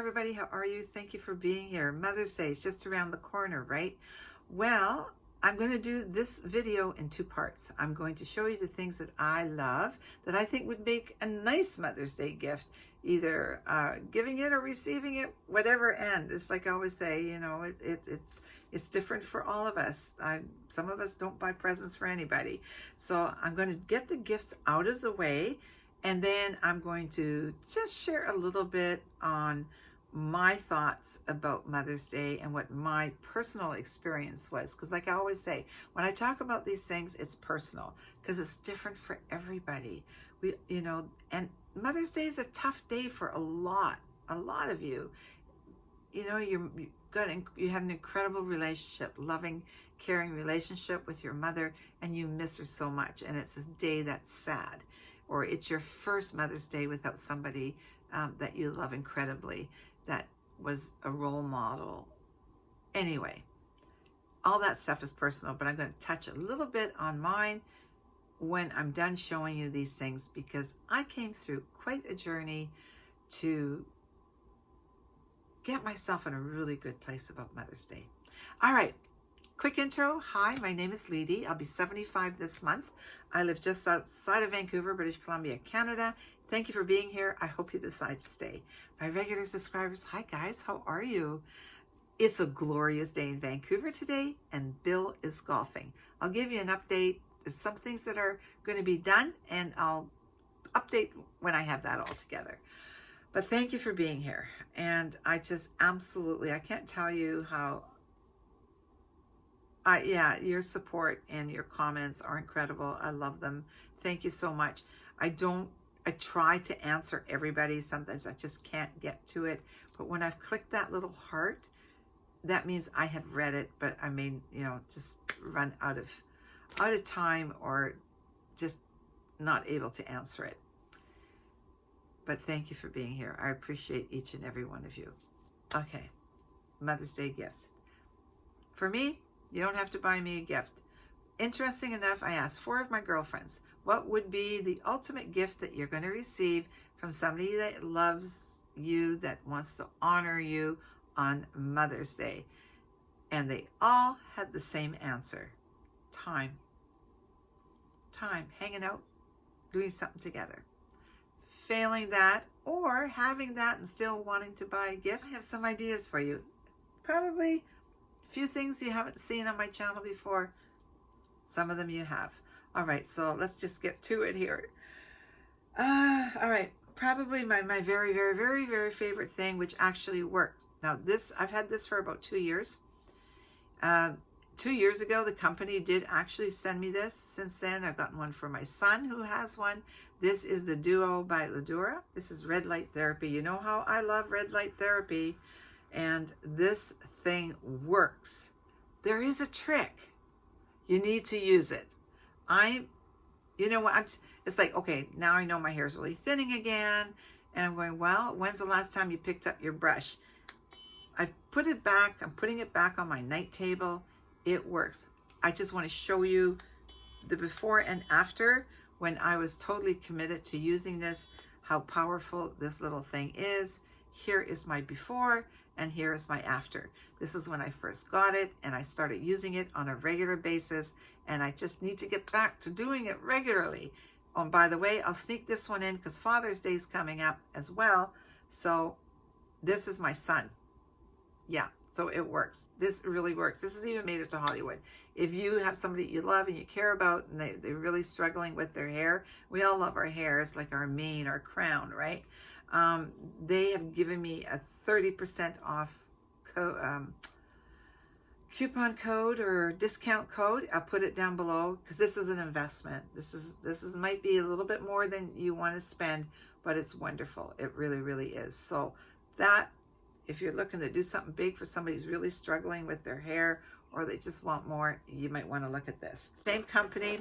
everybody. How are you? Thank you for being here. Mother's Day is just around the corner, right? Well, I'm going to do this video in two parts. I'm going to show you the things that I love that I think would make a nice Mother's Day gift, either giving it or receiving it, whatever end. It's like I always say, you know, it's different for all of us. Some of us don't buy presents for anybody. So I'm going to get the gifts out of the way, and then I'm going to just share a little bit on my thoughts about Mother's Day and what my personal experience was. Because like I always say, when I talk about these things, it's personal because it's different for everybody. And Mother's Day is a tough day for a lot of you. You know, you have an incredible relationship, loving, caring relationship with your mother, and you miss her so much. And it's a day that's sad. Or it's your first Mother's Day without somebody that you love incredibly, that was a role model. Anyway, all that stuff is personal, but I'm going to touch a little bit on mine when I'm done showing you these things, because I came through quite a journey to get myself in a really good place about Mother's Day. All right. Quick intro. Hi, my name is Liedy. I'll be 75 this month. I live just outside of Vancouver, British Columbia, Canada. Thank you for being here. I hope you decide to stay. My regular subscribers, hi guys, how are you? It's a glorious day in Vancouver today, and Bill is golfing. I'll give you an update. There's some things that are going to be done, and I'll update when I have that all together. But thank you for being here. And I just absolutely, I can't tell you how your support and your comments are incredible. I love them. Thank you so much. I try to answer everybody. Sometimes I just can't get to it. But when I've clicked that little heart, that means I have read it, but I may, just run out of time or just not able to answer it. But thank you for being here. I appreciate each and every one of you. Okay, Mother's Day gifts. For me, you don't have to buy me a gift. Interesting enough, I asked 4 of my girlfriends, what would be the ultimate gift that you're going to receive from somebody that loves you, that wants to honor you on Mother's Day? And they all had the same answer. Time. Time. Hanging out, doing something together. Failing that, or having that and still wanting to buy a gift, I have some ideas for you. Probably a few things you haven't seen on my channel before. Some of them you have. All right, so let's just get to it here. All right, probably my very, very, very, very favorite thing, which actually works. Now I've had this for about 2 years. 2 years ago, the company did actually send me this. Since then, I've gotten one for my son who has one. This is the Duo by Ladura. This is red light therapy. You know how I love red light therapy. And this thing works. There is a trick. You need to use it. It's like, okay, now I know my hair is really thinning again. And I'm going, well, when's the last time you picked up your brush? I've put it back. I'm putting it back on my night table. It works. I just want to show you the before and after when I was totally committed to using this, how powerful this little thing is. Here is my before and here is my after. This is when I first got it and I started using it on a regular basis, and I just need to get back to doing it regularly. Oh, and by the way, I'll sneak this one in because Father's Day is coming up as well. So this is my son. Yeah, so it works. This really works. This has even made it to Hollywood. If you have somebody you love and you care about and they're really struggling with their hair, we all love our hair. It's like our mane, our crown, right? They have given me a 30% off coupon code or discount code. I'll put it down below because this is an investment. This might be a little bit more than you want to spend, but it's wonderful. It really, really is. So that, if you're looking to do something big for somebody who's really struggling with their hair, or they just want more, you might want to look at this. Same company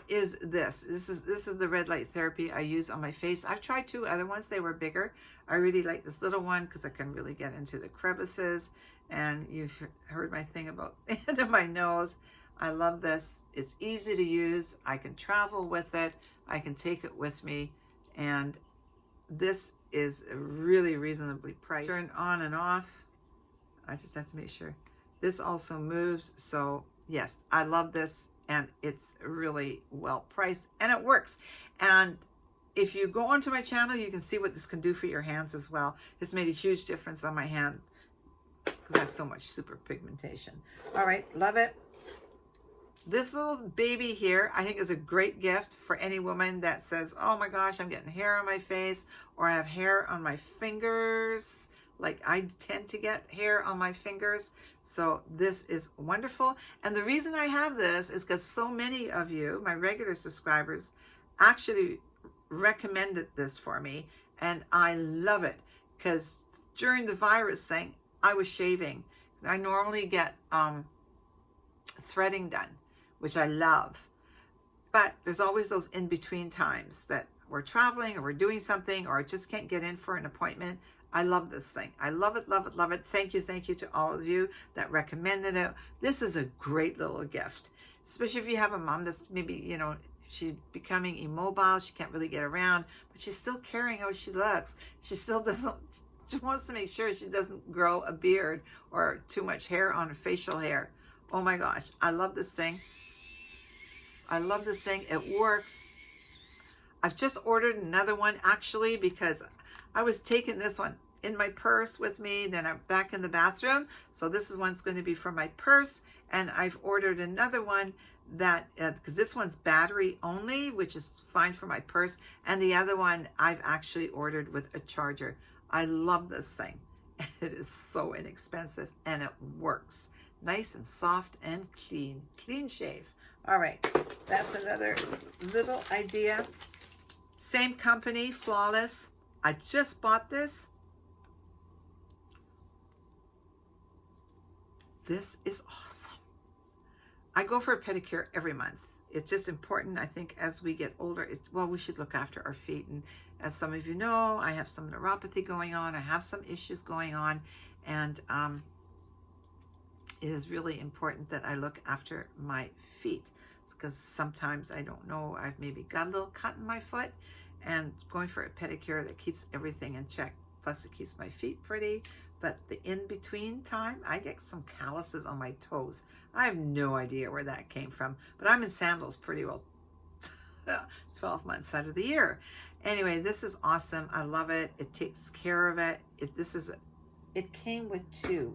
is this. This is the red light therapy I use on my face. I've tried 2 other ones. They were bigger. I really like this little one because I can really get into the crevices. And you've heard my thing about the end of my nose. I love this. It's easy to use. I can travel with it. I can take it with me. And this is really reasonably priced. Turn on and off. I just have to make sure. This also moves. So yes, I love this, and it's really well priced, and it works. And if you go onto my channel, you can see what this can do for your hands as well. It's made a huge difference on my hand because I have so much super pigmentation. All right, love it. This little baby here, I think, is a great gift for any woman that says, oh my gosh, I'm getting hair on my face, or I have hair on my fingers. Like, I tend to get hair on my fingers. So this is wonderful. And the reason I have this is because so many of you, my regular subscribers, actually recommended this for me. And I love it because during the virus thing, I was shaving. I normally get threading done, which I love. But there's always those in-between times that we're traveling or we're doing something, or I just can't get in for an appointment. I love this thing. I love it, love it, love it. Thank you to all of you that recommended it. This is a great little gift, especially if you have a mom that's maybe, you know, she's becoming immobile. She can't really get around, but she's still caring how she looks. She still doesn't, she wants to make sure she doesn't grow a beard or too much hair on her facial hair. Oh my gosh, I love this thing. I love this thing. It works. I've just ordered another one actually because I was taking this one in my purse with me, then I'm back in the bathroom. So this is one's going to be for my purse, and I've ordered another one that, because this one's battery only, which is fine for my purse, and the other one I've actually ordered with a charger. I love this thing. It is so inexpensive, and it works. Nice and soft and clean. Clean shave. All right, that's another little idea. Same company, Flawless. I just bought this. This is awesome. I go for a pedicure every month. It's just important, I think, as we get older. Well, we should look after our feet. And as some of you know, I have some neuropathy going on. I have some issues going on. And it is really important that I look after my feet, because sometimes I don't know, I've maybe got a little cut in my foot, and going for a pedicure that keeps everything in check. Plus it keeps my feet pretty. But the in-between time, I get some calluses on my toes. I have no idea where that came from, but I'm in sandals pretty well 12 months out of the year. Anyway, this is awesome. I love it. It takes care of it. It came with two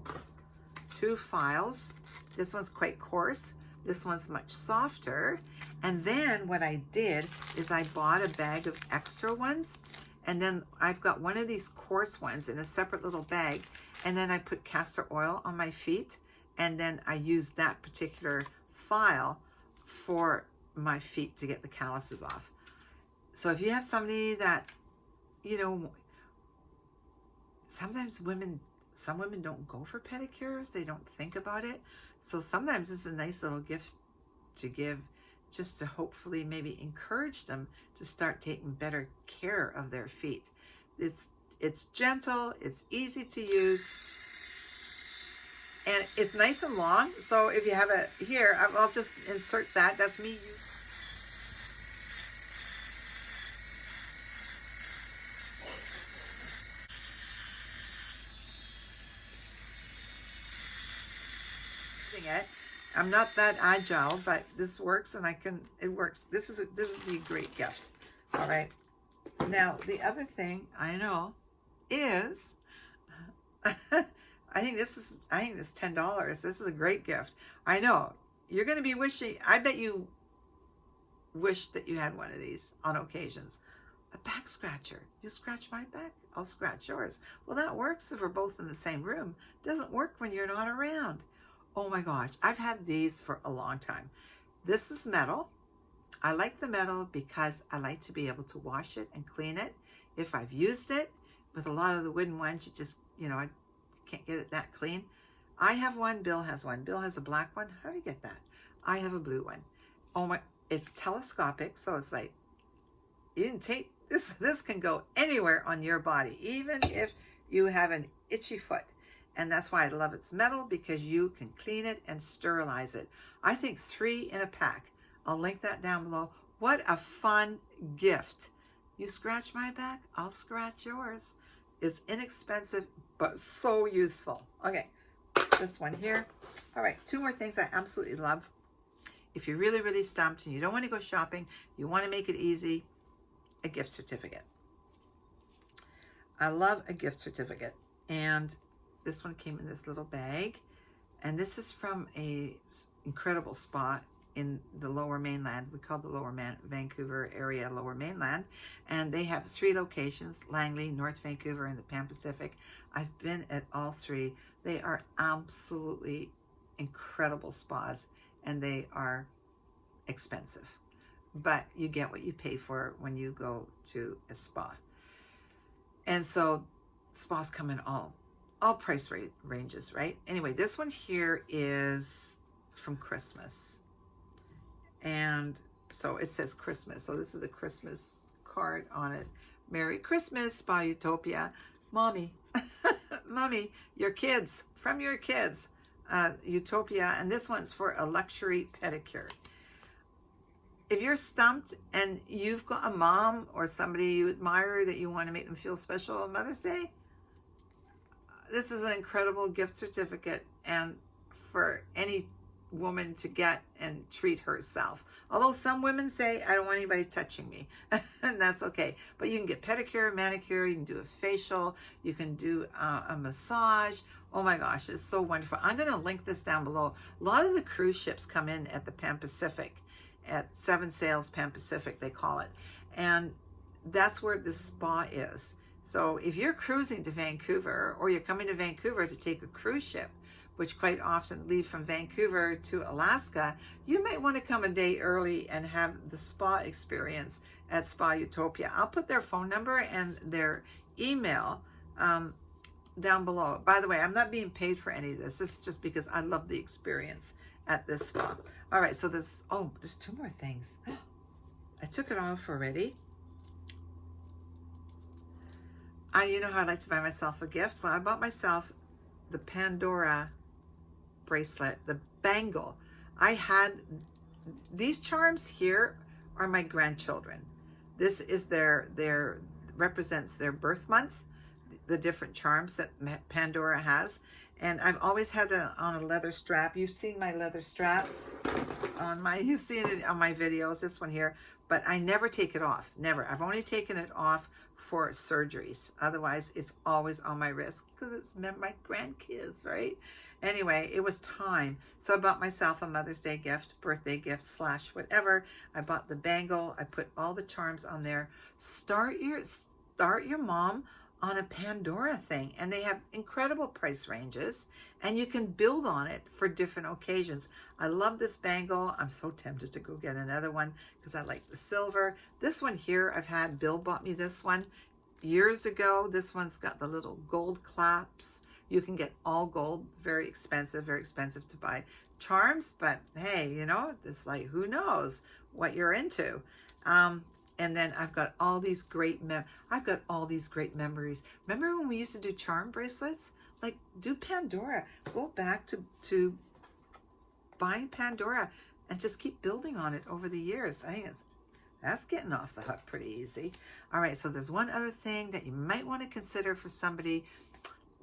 files. This one's quite coarse. This one's much softer. And then what I did is I bought a bag of extra ones. And then I've got one of these coarse ones in a separate little bag. And then I put castor oil on my feet. And then I use that particular file for my feet to get the calluses off. So if you have somebody that, you know, sometimes some women don't go for pedicures. They don't think about it. So sometimes it's a nice little gift to give, just to hopefully maybe encourage them to start taking better care of their feet. It's gentle, it's easy to use, and it's nice and long. So if you have a, here, I'll just insert that. That's me using it. I'm not that agile, but this works, and it works. This would be a great gift. All right. Now, the other thing I know is, I think this is $10. This is a great gift. I know you're going to be wishing, I bet you wish that you had one of these on occasions. A back scratcher. You scratch my back, I'll scratch yours. Well, that works if we're both in the same room. Doesn't work when you're not around. Oh my gosh, I've had these for a long time. This is metal. I like the metal because I like to be able to wash it and clean it. If I've used it, with a lot of the wooden ones, you just, you know, I can't get it that clean. I have one, Bill has one. Bill has a black one. How do you get that? I have a blue one. Oh my, it's telescopic, so it's like, you didn't take, this can go anywhere on your body, even if you have an itchy foot. And that's why I love its metal, because you can clean it and sterilize it. I think 3 in a pack. I'll link that down below. What a fun gift You scratch my back, I'll scratch yours. It's inexpensive, but so useful. Okay, this one here. All right, 2 more things I absolutely love. If you're really, really stumped and you don't want to go shopping, you want to make it easy, a gift certificate. I love a gift certificate. And this one came in this little bag. And this is from a incredible spot in the Lower Mainland. We call the Lower Vancouver area Lower Mainland. And they have 3 locations, Langley, North Vancouver, and the Pan Pacific. I've been at all 3. They are absolutely incredible spas, and they are expensive. But you get what you pay for when you go to a spa. And so spas come in all price ranges, right? Anyway, this one here is from Christmas. And so it says Christmas. So this is the Christmas card on it. Merry Christmas by Utopia. Mommy, Mommy, your kids, from your kids, Utopia. And this one's for a luxury pedicure. If you're stumped and you've got a mom or somebody you admire that you want to make them feel special on Mother's Day, this is an incredible gift certificate, and for any woman to get and treat herself. Although some women say, I don't want anybody touching me, and that's okay. But you can get pedicure, manicure, you can do a facial, you can do a massage. Oh my gosh, it's so wonderful. I'm going to link this down below. A lot of the cruise ships come in at the Pan Pacific, at 7 Sails Pan Pacific, they call it. And that's where the spa is. So if you're cruising to Vancouver, or you're coming to Vancouver to take a cruise ship, which quite often leave from Vancouver to Alaska, you might want to come a day early and have the spa experience at Spa Utopia. I'll put their phone number and their email down below. By the way, I'm not being paid for any of this. This is just because I love the experience at this spa. All right, so there's 2 more things. I took it off already. You know how I like to buy myself a gift? Well, I bought myself the Pandora Bracelet, the bangle. I had these charms here are my grandchildren. This is their represents their birth month, the different charms that Pandora has. And I've always had it on a leather strap. You've seen my leather straps on you've seen it on my videos, this one here, but I never take it off, never. I've only taken it off for surgeries. Otherwise, it's always on my wrist because it's my grandkids, right? Anyway, it was time. So I bought myself a Mother's Day gift, birthday gift / whatever. I bought the bangle. I put all the charms on there. Start your mom on a Pandora thing, and they have incredible price ranges, and you can build on it for different occasions. I love this bangle. I'm so tempted to go get another one because I like the silver. This one here, Bill bought me this one years ago. This one's got the little gold clasps. You can get all gold, very expensive to buy charms, but hey, you know, it's like, who knows what you're into. And then I've got all these great memories. Remember when we used to do charm bracelets? Like, do Pandora. Go back to buying Pandora and just keep building on it over the years. I think that's getting off the hook pretty easy. All right, so there's one other thing that you might want to consider for somebody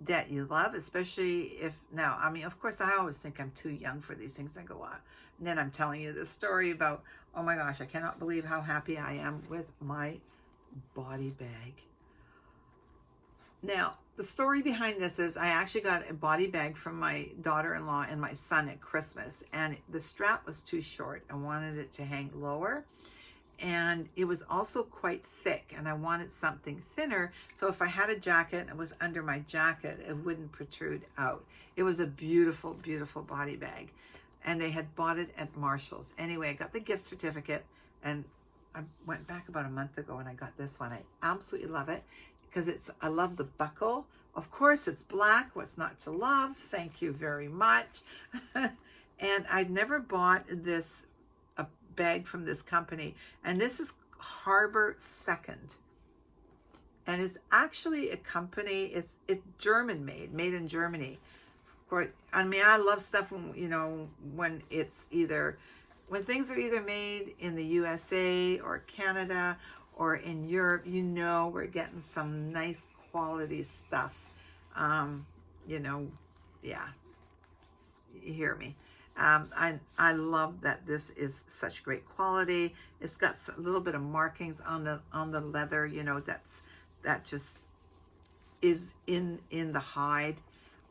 that you love, especially if, now, I mean, of course, I always think I'm too young for these things. I go, wow. And then I'm telling you this story about, oh my gosh, I cannot believe how happy I am with my body bag. Now, the story behind this is I actually got a body bag from my daughter-in-law and my son at Christmas, and the strap was too short. I wanted it to hang lower, and it was also quite thick, and I wanted something thinner, so if I had a jacket and it was under my jacket, it wouldn't protrude out. It was a beautiful, beautiful body bag, and they had bought it at Marshall's. Anyway, I got the gift certificate, and I went back about a month ago and I got this one. I absolutely love it because I love the buckle. Of course, it's black. What's not to love? Thank you very much. And I'd never bought a bag from this company, and this is Harbor Second, and it's actually a company. It's German made in Germany. Of course, I mean, I love stuff when, you know, when things are either made in the USA or Canada or in Europe, you know, we're getting some nice quality stuff. You know, yeah, you hear me. I love that this is such great quality. It's got a little bit of markings on the leather, you know, that just is in the hide.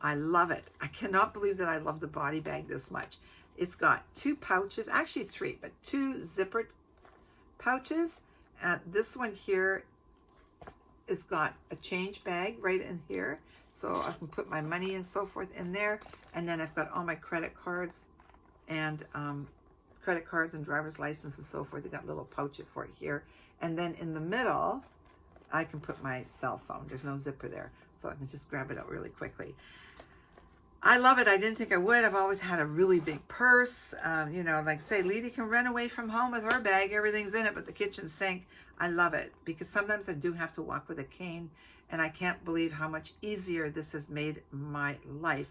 I love it. I cannot believe that I love the body bag this much. It's got 2 pouches, actually 3, but 2 zippered pouches. This one here has got a change bag right in here, so I can put my money and so forth in there. And then I've got all my credit cards and driver's license and so forth. They got a little pouch for it here. And then in the middle, I can put my cell phone. There's no zipper there, so I can just grab it out really quickly. I love it. I didn't think I would. I've always had a really big purse. You know, like say, Liedy can run away from home with her bag. Everything's in it but the kitchen sink. I love it because sometimes I do have to walk with a cane, and I can't believe how much easier this has made my life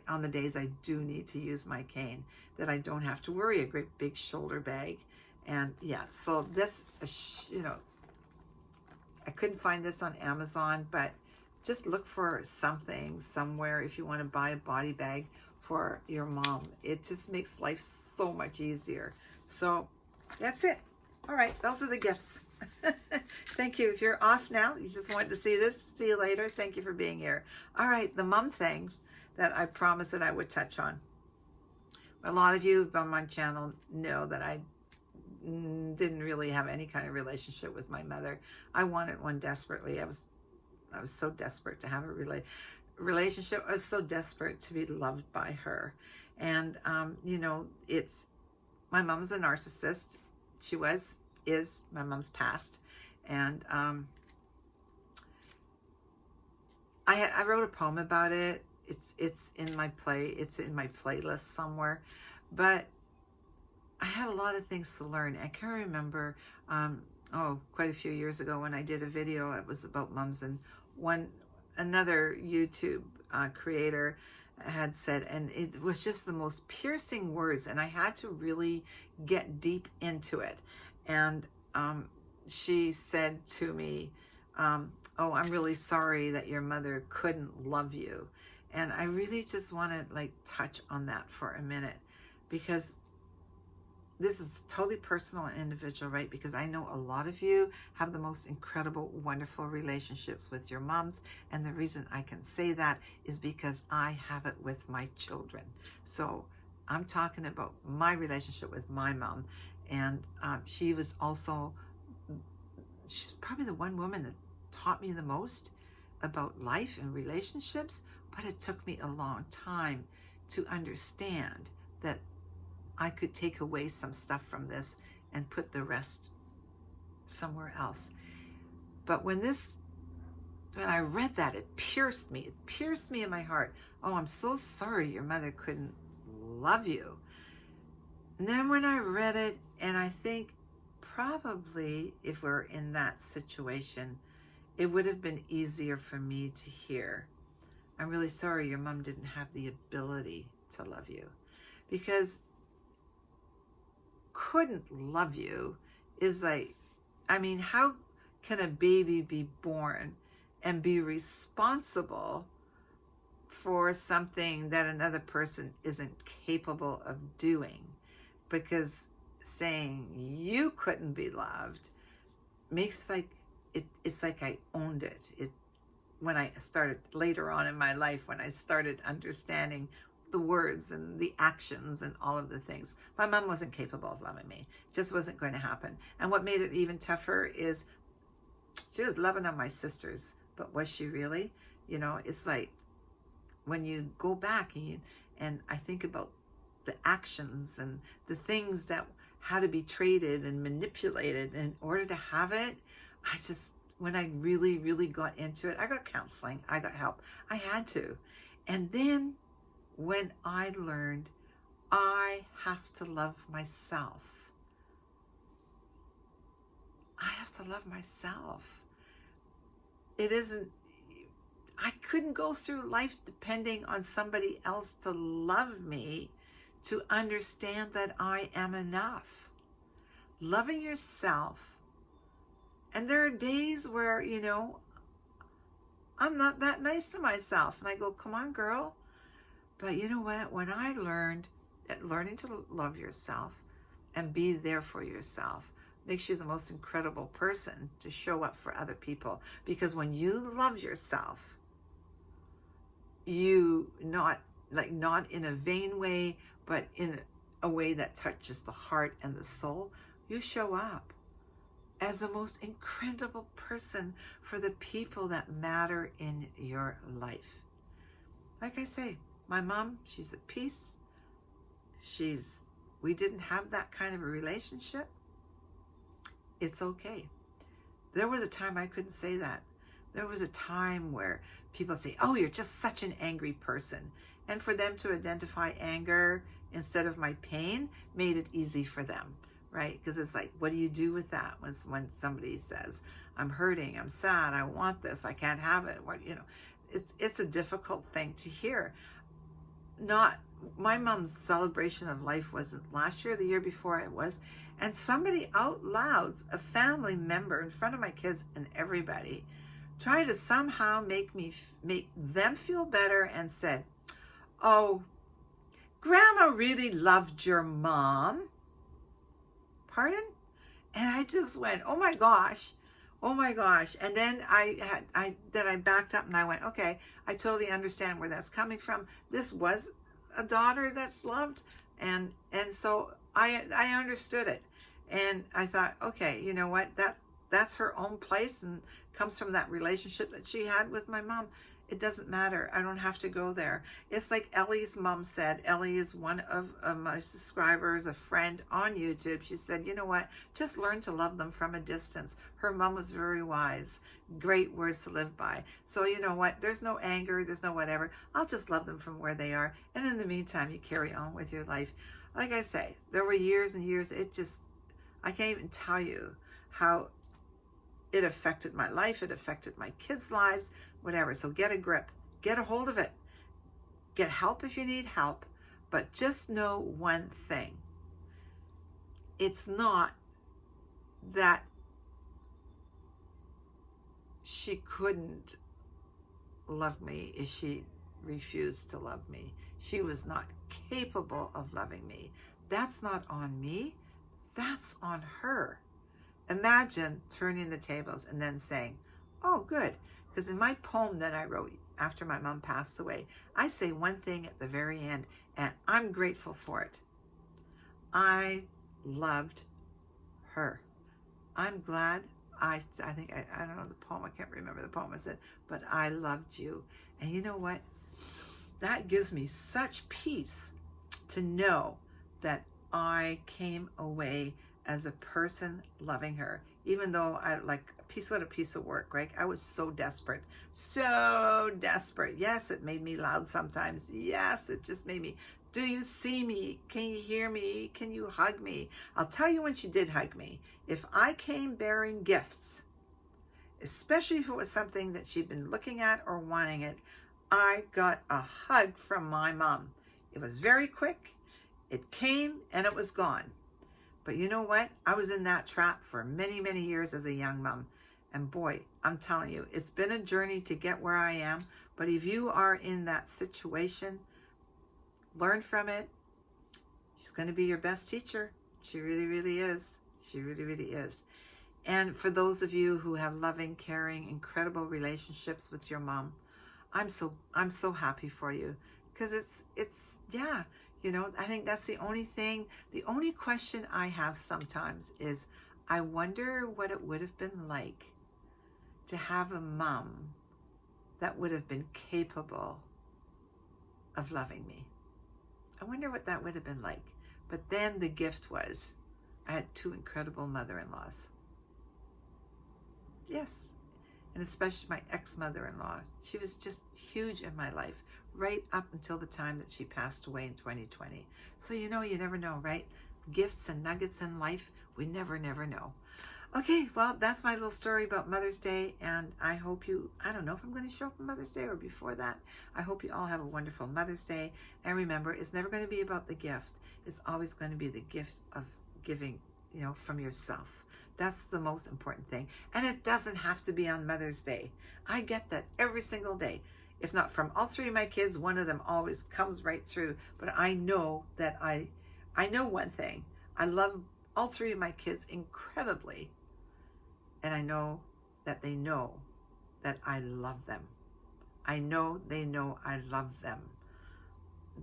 on the days I do need to use my cane, that I don't have to worry a great big shoulder bag. And yeah, so this, you know, I couldn't find this on Amazon, but just look for something somewhere if you want to buy a body bag for your mom. It just makes life so much easier. So that's it. All right, those are the gifts. Thank you. If you're off now, you just wanted to see this, see you later. Thank you for being here. All right, the mom thing that I promised that I would touch on. A lot of you on my channel know that I didn't really have any kind of relationship with my mother. I wanted one desperately. I was so desperate to have a relationship. I was so desperate to be loved by her. And, you know, my mom's a narcissist. She is, my mom's passed. And I wrote a poem about it. It's in my playlist somewhere. But I had a lot of things to learn. I can remember, quite a few years ago when I did a video, it was about mums, and another YouTube creator had said, and it was just the most piercing words, and I had to really get deep into it. And she said to me, oh, I'm really sorry that your mother couldn't love you. And I really just want to like touch on that for a minute, because this is totally personal and individual, right? Because I know a lot of you have the most incredible, wonderful relationships with your moms. And the reason I can say that is because I have it with my children. So I'm talking about my relationship with my mom. And she's probably the one woman that taught me the most about life and relationships. But it took me a long time to understand that I could take away some stuff from this and put the rest somewhere else. But when I read that, it pierced me. It pierced me in my heart. Oh, I'm so sorry your mother couldn't love you. And then when I read it, and I think probably if we're in that situation, it would have been easier for me to hear, I'm really sorry your mom didn't have the ability to love you. Because couldn't love you is like, I mean, how can a baby be born and be responsible for something that another person isn't capable of doing? Because saying you couldn't be loved makes like it's like I owned it. When I started later on in my life, when I started understanding the words and the actions and all of the things. My mom wasn't capable of loving me. It just wasn't going to happen. And what made it even tougher is she was loving on my sisters, but was she really? You know, it's like when you go back and I think about the actions and the things that had to be traded and manipulated in order to have it, when I really, really got into it, I got counseling, I got help. I had to. And then when I learned I have to love myself. I have to love myself. I couldn't go through life depending on somebody else to love me, to understand that I am enough. Loving yourself And there are days where, you know, I'm not that nice to myself. And I go, come on, girl. But you know what? When I learned that learning to love yourself and be there for yourself makes you the most incredible person to show up for other people. Because when you love yourself, you not in a vain way, but in a way that touches the heart and the soul, you show up as the most incredible person for the people that matter in your life. Like I say, my mom, she's at peace. We didn't have that kind of a relationship. It's okay. There was a time I couldn't say that. There was a time where people say, oh, you're just such an angry person. And for them to identify anger instead of my pain made it easy for them, right? Because it's like, what do you do with that when somebody says, I'm hurting, I'm sad, I want this, I can't have it. What, you know, it's a difficult thing to hear. My mom's celebration of life wasn't last year, the year before it was. And somebody out loud, a family member in front of my kids and everybody, tried to somehow make them feel better and said, oh, Grandma really loved your mom. Pardon? And I just went, oh my gosh. And then I backed up and I went, okay, I totally understand where that's coming from. This was a daughter that's loved. And so I understood it. And I thought, okay, you know what? That's her own place and comes from that relationship that she had with my mom. It doesn't matter. I don't have to go there. It's like Ellie's mom said. Ellie is one of my subscribers, a friend on YouTube. She said, you know what? Just learn to love them from a distance. Her mom was very wise. Great words to live by. So you know what? There's no anger. There's no whatever. I'll just love them from where they are. And in the meantime, you carry on with your life. Like I say, there were years and years. I can't even tell you how it affected my life. It affected my kids' lives, whatever. So get a grip, get a hold of it, get help if you need help. But just know one thing. It's not that she couldn't love me if she refused to love me. She was not capable of loving me. That's not on me. That's on her. Imagine turning the tables and then saying, oh, good. Because in my poem that I wrote after my mom passed away, I say one thing at the very end, and I'm grateful for it. I loved her. I'm glad. I think, I don't know the poem, I can't remember the poem I said, but I loved you. And you know what? That gives me such peace to know that I came away as a person loving her, even though what a piece of work, right? I was so desperate. Yes, it made me loud sometimes. Yes, it just made me, do you see me? Can you hear me? Can you hug me? I'll tell you when she did hug me. If I came bearing gifts, especially if it was something that she'd been looking at or wanting it, I got a hug from my mom. It was very quick. It came and it was gone. But you know what? I was in that trap for many, many years as a young mom. And boy, I'm telling you, it's been a journey to get where I am. But if you are in that situation, learn from it. She's going to be your best teacher. She really, really is. She really, really is. And for those of you who have loving, caring, incredible relationships with your mom, I'm so happy for you. Because it's yeah. You know, I think that's the only question I have sometimes is, I wonder what it would have been like to have a mom that would have been capable of loving me. I wonder what that would have been like. But then the gift was, I had 2 incredible mother-in-laws. Yes. And especially my ex-mother-in-law. She was just huge in my life, right up until the time that she passed away in 2020. So you know, you never know, right? Gifts and nuggets in life, we never know. Okay, well, that's my little story about Mother's Day, and I hope I don't know if I'm going to show up on Mother's Day or before that. I hope you all have a wonderful Mother's Day, and remember, it's never going to be about the gift. It's always going to be the gift of giving, you know, from yourself. That's the most important thing. And it doesn't have to be on Mother's Day. I get that every single day. If not from all three of my kids, one of them always comes right through. But I know that I know one thing. I love all three of my kids incredibly. And I know that they know that I love them. I know they know I love them.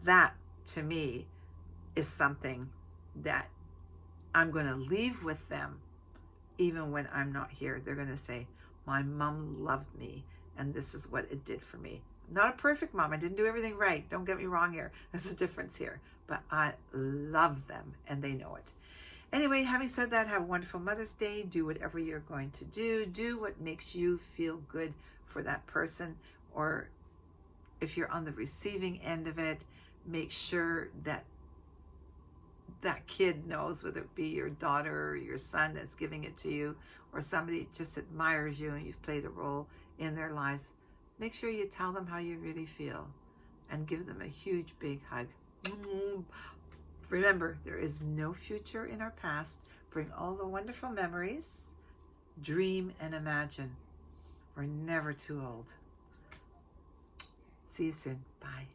That, to me, is something that I'm going to leave with them. Even when I'm not here, they're going to say, my mom loved me, and this is what it did for me. I'm not a perfect mom. I didn't do everything right. Don't get me wrong here. There's a difference here. But I love them, and they know it. Anyway, having said that, have a wonderful Mother's Day. Do whatever you're going to do. Do what makes you feel good for that person. Or if you're on the receiving end of it, make sure that that kid knows, whether it be your daughter or your son that's giving it to you, or somebody just admires you and you've played a role in their lives. Make sure you tell them how you really feel and give them a huge, big hug. Remember, there is no future in our past. Bring all the wonderful memories. Dream and imagine. We're never too old. See you soon. Bye.